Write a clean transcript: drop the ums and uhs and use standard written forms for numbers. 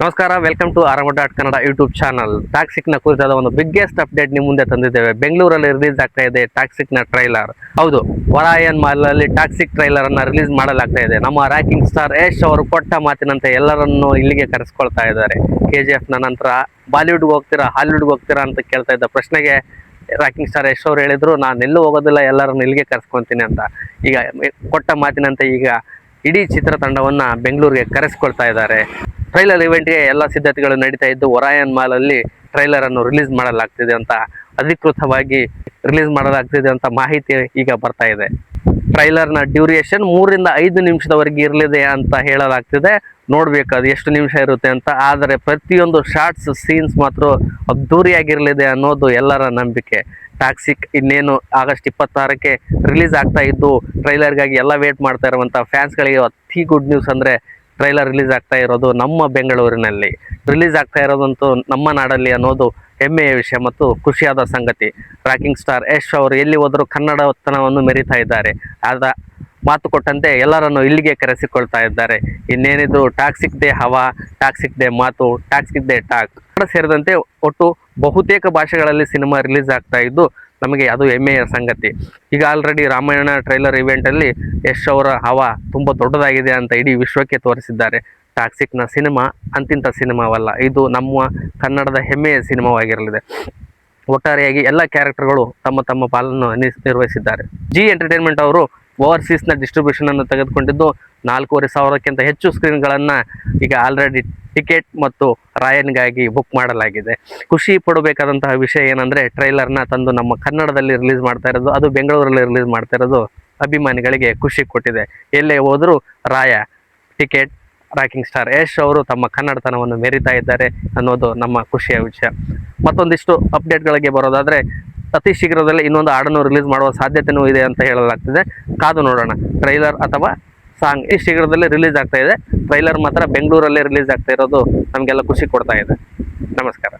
ನಮಸ್ಕಾರ, welcome to Aarama Kannada YouTube channel. Toxic ನ ಕುರಿತಾದ ಒಂದು ಬಿಗ್ಗೆಸ್ಟ್ ಅಪ್ಡೇಟ್ ನಿಮ್ಮ ಮುಂದೆ ತಂದಿದ್ದೇವೆ. ಬೆಂಗಳೂರಲ್ಲಿ ರಿಲೀಸ್ ಆಗ್ತಾ ಇದೆ ಟಾಕ್ಸಿಕ್ ನ ಟ್ರೈಲರ್. ಹೌದು, ಒರಾಯನ್ ಮಾಲ್ ಅಲ್ಲಿ ಟಾಕ್ಸಿಕ್ ಟ್ರೈಲರ್ ಅನ್ನ ರಿಲೀಸ್ ಮಾಡಲಾಗ್ತಾ ಇದೆ. ನಮ್ಮ ರಾಕಿಂಗ್ ಸ್ಟಾರ್ ಯಶ್ ಅವರು ಕೊಟ್ಟ ಮಾತಿನಂತೆ ಎಲ್ಲರನ್ನು ಇಲ್ಲಿಗೆ ಕರೆಸ್ಕೊಳ್ತಾ ಇದ್ದಾರೆ. KGF ನ ನಂತರ ಬಾಲಿವುಡ್ಗೆ ಹೋಗ್ತೀರಾ, ಹಾಲಿವುಡ್ಗೆ ಹೋಗ್ತೀರಾ ಅಂತ ಕೇಳ್ತಾ ಇದ್ದ ಪ್ರಶ್ನೆಗೆ ರಾಕಿಂಗ್ ಸ್ಟಾರ್ ಯಶ್ ಅವರು ಹೇಳಿದ್ರು, ನಾನು ಎಲ್ಲೂ ಹೋಗೋದಿಲ್ಲ, ಎಲ್ಲರನ್ನು ಇಲ್ಲಿಗೆ ಕರೆಸ್ಕೊಂತೀನಿ ಅಂತ. ಈಗ ಕೊಟ್ಟ ಮಾತಿನಂತೆ ಈಗ ಇಡೀ ಚಿತ್ರತಂಡವನ್ನ ಬೆಂಗಳೂರಿಗೆ ಕರೆಸ್ಕೊಳ್ತಾ ಇದ್ದಾರೆ. ಟ್ರೈಲರ್ ಇವೆಂಟ್ಗೆ ಎಲ್ಲ ಸಿದ್ಧತೆಗಳು ನಡೀತಾ ಇದ್ದು, ಒರಾಯನ್ ಮಾಲ್ ಅಲ್ಲಿ ಟ್ರೈಲರ್ ಅನ್ನು ರಿಲೀಸ್ ಮಾಡಲಾಗ್ತಿದೆ ಅಂತ, ಅಧಿಕೃತವಾಗಿ ರಿಲೀಸ್ ಮಾಡಲಾಗ್ತಿದೆ ಅಂತ ಮಾಹಿತಿ ಈಗ ಬರ್ತಾ ಇದೆ. ಟ್ರೈಲರ್ ನ ಡ್ಯೂರೇಷನ್ 3 ರಿಂದ 5 ನಿಮಿಷದವರೆಗೆ ಇರಲಿದೆ ಅಂತ ಹೇಳಲಾಗ್ತಿದೆ. ನೋಡ್ಬೇಕು ಅದು ಎಷ್ಟು ನಿಮಿಷ ಇರುತ್ತೆ ಅಂತ. ಆದರೆ ಪ್ರತಿಯೊಂದು ಶಾರ್ಟ್ಸ್ ಸೀನ್ಸ್ ಮಾತ್ರ ಅದ್ದೂರಿಯಾಗಿರಲಿದೆ ಅನ್ನೋದು ಎಲ್ಲರ ನಂಬಿಕೆ. ಟಾಕ್ಸಿಕ್ ಇನ್ನೇನು ಆಗಸ್ಟ್ 26ಕ್ಕೆ ರಿಲೀಸ್ ಆಗ್ತಾ ಇದ್ದು, ಟ್ರೈಲರ್ಗಾಗಿ ಎಲ್ಲ ವೇಟ್ ಮಾಡ್ತಾ ಇರುವಂಥ ಫ್ಯಾನ್ಸ್ಗಳಿಗೆ ಅತಿ ಗುಡ್ ನ್ಯೂಸ್ ಅಂದರೆ ಟ್ರೈಲರ್ ರಿಲೀಸ್ ಆಗ್ತಾ ಇರೋದು ನಮ್ಮ ಬೆಂಗಳೂರಿನಲ್ಲಿ, ರಿಲೀಸ್ ಆಗ್ತಾ ಇರೋದಂತೂ ನಮ್ಮ ನಾಡಲ್ಲಿ ಅನ್ನೋದು ಹೆಮ್ಮೆಯ ವಿಷಯ ಮತ್ತು ಖುಷಿಯಾದ ಸಂಗತಿ. ರಾಕಿಂಗ್ ಸ್ಟಾರ್ ಯಶ್ ಅವರು ಎಲ್ಲಿ ಹೋದರೂ ಕನ್ನಡತನವನ್ನು ಮೆರೀತಾ ಇದ್ದಾರೆ. ಆದ ಮಾತು ಕೊಟ್ಟಂತೆ ಎಲ್ಲರನ್ನು ಇಲ್ಲಿಗೆ ಕರೆಸಿಕೊಳ್ತಾ ಇದ್ದಾರೆ. ಇನ್ನೇನಿದ್ರು ಟಾಕ್ಸಿಕ್ ದೇ ಹವಾ, ಟಾಕ್ಸಿಕ್ ದೇ ಮಾತು, ಟಾಕ್ಸಿಕ್ ದೇ ಟಾಕ್ ಸೇರಿದಂತೆ ಒಟ್ಟು ಬಹುತೇಕ ಭಾಷೆಗಳಲ್ಲಿ ಸಿನಿಮಾ ರಿಲೀಸ್ ಆಗ್ತಾ ಇದ್ದು, ನಮಗೆ ಅದು ಹೆಮ್ಮೆಯ ಸಂಗತಿ. ಈಗ ಆಲ್ರೆಡಿ ರಾಮಾಯಣ ಟ್ರೈಲರ್ ಇವೆಂಟಲ್ಲಿ ಯಶ್ ಅವರ ಹವಾ ತುಂಬ ದೊಡ್ಡದಾಗಿದೆ ಅಂತ ಇಡೀ ವಿಶ್ವಕ್ಕೆ ತೋರಿಸಿದ್ದಾರೆ. ಟಾಕ್ಸಿಕ್ನ ಸಿನಿಮಾ ಅಂತಿಂಥ ಸಿನಿಮಾವಲ್ಲ, ಇದು ನಮ್ಮ ಕನ್ನಡದ ಹೆಮ್ಮೆಯ ಸಿನಿಮಾವಾಗಿರಲಿದೆ. ಒಟ್ಟಾರೆಯಾಗಿ ಎಲ್ಲ ಕ್ಯಾರೆಕ್ಟರ್ಗಳು ತಮ್ಮ ತಮ್ಮ ಪಾಲನ್ನು ನಿರ್ವಹಿಸಿದ್ದಾರೆ. ಜಿ ಎಂಟರ್ಟೈನ್ಮೆಂಟ್ ಅವರು ಓವರ್ಸೀಸ್ನ ಡಿಸ್ಟ್ರಿಬ್ಯೂಷನ್ ಅನ್ನು ತೆಗೆದುಕೊಂಡಿದ್ದು 4,500ಕ್ಕಿಂತ ಹೆಚ್ಚು ಸ್ಕ್ರೀನ್ಗಳನ್ನು ಈಗ ಆಲ್ರೆಡಿ ಟಿಕೆಟ್ ಮತ್ತು ರಾಯನ್ಗಾಗಿ ಬುಕ್ ಮಾಡಲಾಗಿದೆ. ಖುಷಿ ಪಡಬೇಕಾದಂತಹ ವಿಷಯ ಏನಂದರೆ, ಟ್ರೈಲರ್ನ ತಂದು ನಮ್ಮ ಕನ್ನಡದಲ್ಲಿ ರಿಲೀಸ್ ಮಾಡ್ತಾ ಇರೋದು, ಅದು ಬೆಂಗಳೂರಲ್ಲಿ ರಿಲೀಸ್ ಮಾಡ್ತಾ ಇರೋದು ಅಭಿಮಾನಿಗಳಿಗೆ ಖುಷಿ ಕೊಟ್ಟಿದೆ. ಎಲ್ಲೇ ಹೋದರೂ ರಾಯ, ಟಿಕೆಟ್, ರಾಕಿಂಗ್ ಸ್ಟಾರ್ ಯಶ್ ಅವರು ತಮ್ಮ ಕನ್ನಡತನವನ್ನು ಮೆರೀತಾ ಇದ್ದಾರೆ ಅನ್ನೋದು ನಮ್ಮ ಖುಷಿಯ ವಿಷಯ. ಮತ್ತೊಂದಿಷ್ಟು ಅಪ್ಡೇಟ್ಗಳಿಗೆ ಬರೋದಾದರೆ, ಅತಿ ಶೀಘ್ರದಲ್ಲೇ ಇನ್ನೊಂದು ಹಾಡನ್ನು ರಿಲೀಸ್ ಮಾಡುವ ಸಾಧ್ಯತೆಯೂ ಇದೆ ಅಂತ ಹೇಳಲಾಗ್ತಿದೆ. ಕಾದು ನೋಡೋಣ. ಟ್ರೈಲರ್ ಅಥವಾ ಸಾಂಗ್ ಈ ಶೀಘ್ರದಲ್ಲೇ ರಿಲೀಸ್ ಆಗ್ತಾ ಇದೆ. ಟ್ರೈಲರ್ ಮಾತ್ರ ಬೆಂಗಳೂರಲ್ಲೇ ರಿಲೀಸ್ ಆಗ್ತಾ ಇರೋದು ನಮಗೆಲ್ಲ ಖುಷಿ ಕೊಡ್ತಾ ಇದೆ. ನಮಸ್ಕಾರ.